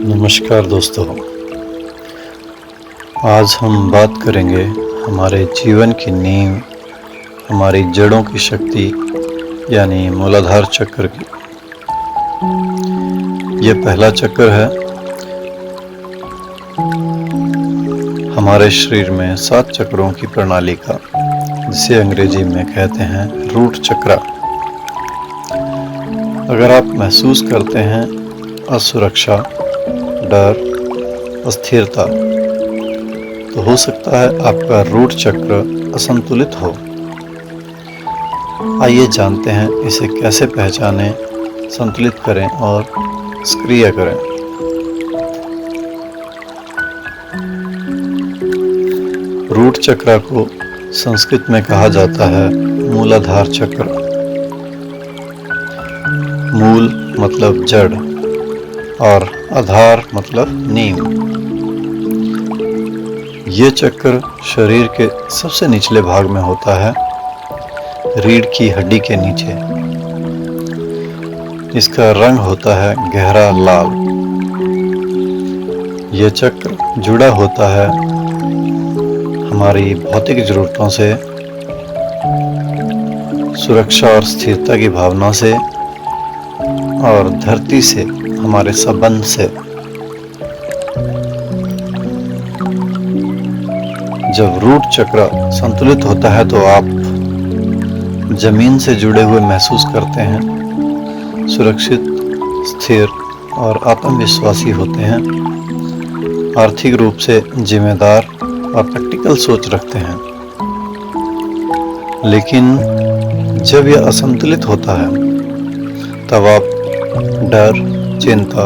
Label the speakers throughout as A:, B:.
A: नमस्कार दोस्तों, आज हम बात करेंगे हमारे जीवन की नींव, हमारी जड़ों की शक्ति यानी मूलाधार चक्र की। यह पहला चक्र है। हमारे शरीर में 7 चक्रों की प्रणाली का, जिसे अंग्रेजी में कहते हैं रूट चक्र। अगर आप महसूस करते हैं असुरक्षा, डर, अस्थिरता, तो हो सकता है आपका रूट चक्र असंतुलित हो। आइए जानते हैं इसे कैसे पहचानें, संतुलित करें और सक्रिय करें। रूट चक्र को संस्कृत में कहा जाता है मूलाधार चक्र। मूल मतलब जड़ और आधार मतलब नींव। ये चक्र शरीर के सबसे निचले भाग में होता है, रीढ़ की हड्डी के नीचे। इसका रंग होता है गहरा लाल। यह चक्र जुड़ा होता है हमारी भौतिक जरूरतों से, सुरक्षा और स्थिरता की भावना से, और धरती से हमारे संबंध से। जब रूट चक्र संतुलित होता है तो आप जमीन से जुड़े हुए महसूस करते हैं, सुरक्षित, स्थिर और आत्मविश्वासी होते हैं, आर्थिक रूप से जिम्मेदार और प्रैक्टिकल सोच रखते हैं। लेकिन जब यह असंतुलित होता है तब आप डर, चिंता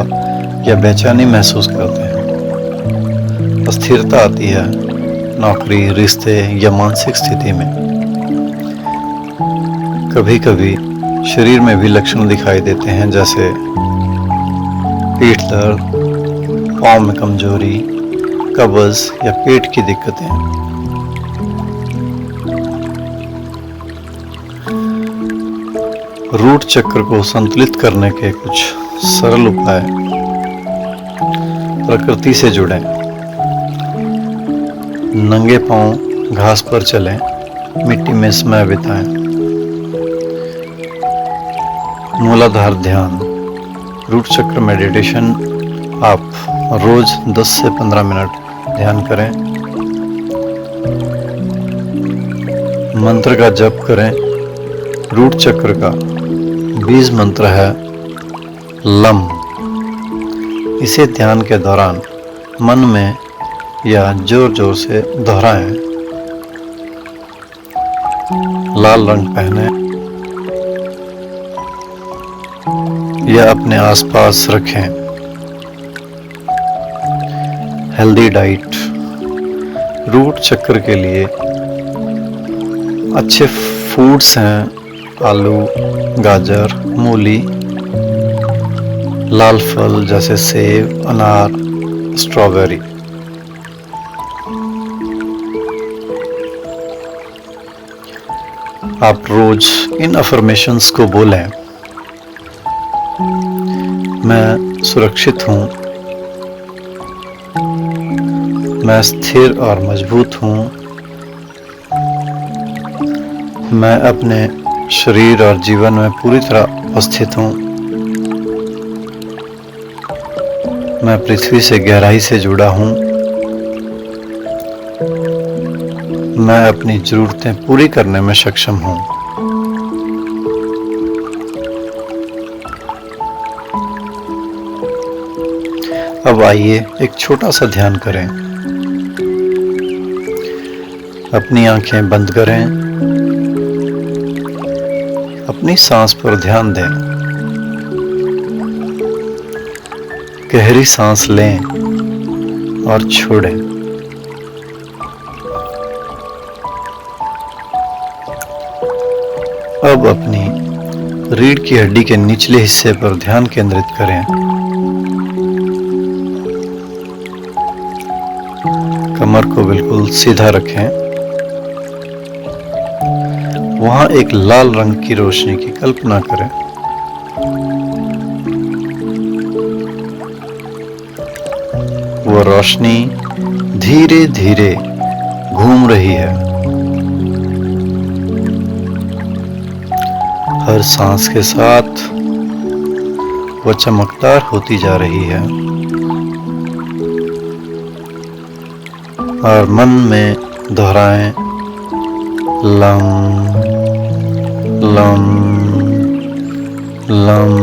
A: या बेचैनी महसूस करते हैं। अस्थिरता आती है नौकरी, रिश्ते या मानसिक स्थिति में। कभी कभी शरीर में भी लक्षण दिखाई देते हैं, जैसे पीठ दर्द, पाँव में कमजोरी, कब्ज या पेट की दिक्कतें। रूट चक्र को संतुलित करने के कुछ सरल उपाय। प्रकृति से जुड़ें। नंगे पांव घास पर चलें, मिट्टी में समय बिताएं। मूलाधार ध्यान, रूट चक्र मेडिटेशन। आप रोज 10 से 15 मिनट ध्यान करें। मंत्र का जप करें। रूट चक्र का बीज मंत्र है लम। इसे ध्यान के दौरान मन में या जोर जोर से दोहराएं। लाल रंग पहने या अपने आसपास रखें। Healthy diet. रूट चक्र के लिए अच्छे फूड्स हैं आलू, गाजर, मूली, लाल फल जैसे सेब, अनार, स्ट्रॉबेरी। आप रोज इन अफर्मेशंस को बोलें। मैं सुरक्षित हूँ, मैं स्थिर और मजबूत हूँ, मैं अपने शरीर और जीवन में पूरी तरह उपस्थित हूँ, मैं पृथ्वी से गहराई से जुड़ा हूँ, मैं अपनी जरूरतें पूरी करने में सक्षम हूँ। अब आइए एक छोटा सा ध्यान करें। अपनी आंखें बंद करें, अपनी सांस पर ध्यान दें। गहरी सांस लें और छोड़ें। अब अपनी रीढ़ की हड्डी के निचले हिस्से पर ध्यान केंद्रित करें। कमर को बिल्कुल सीधा रखें वहां एक लाल रंग की रोशनी की कल्पना करें। वो रोशनी धीरे धीरे घूम रही है, हर सांस के साथ वो चमकदार होती जा रही है और मन में दोहराएं, लम लम लम।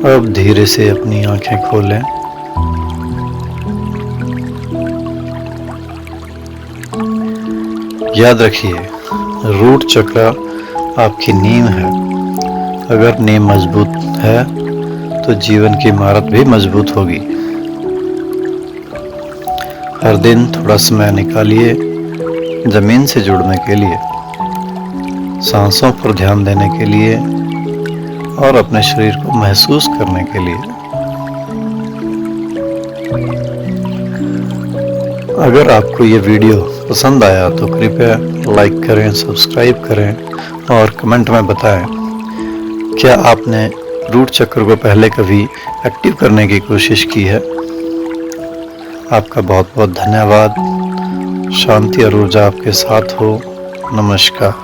A: अब धीरे से अपनी आंखें खोलें। याद रखिए, रूट चक्र आपकी नींव है। अगर नींव मजबूत है तो जीवन की इमारत भी मजबूत होगी। हर दिन थोड़ा समय निकालिए जमीन से जुड़ने के लिए, सांसों पर ध्यान देने के लिए और अपने शरीर को महसूस करने के लिए। अगर आपको ये वीडियो पसंद आया तो कृपया लाइक करें, सब्सक्राइब करें और कमेंट में बताएं, क्या आपने रूट चक्र को पहले कभी एक्टिव करने की कोशिश की है। आपका बहुत बहुत धन्यवाद। शांति और ऊर्जा आपके साथ हो। नमस्कार।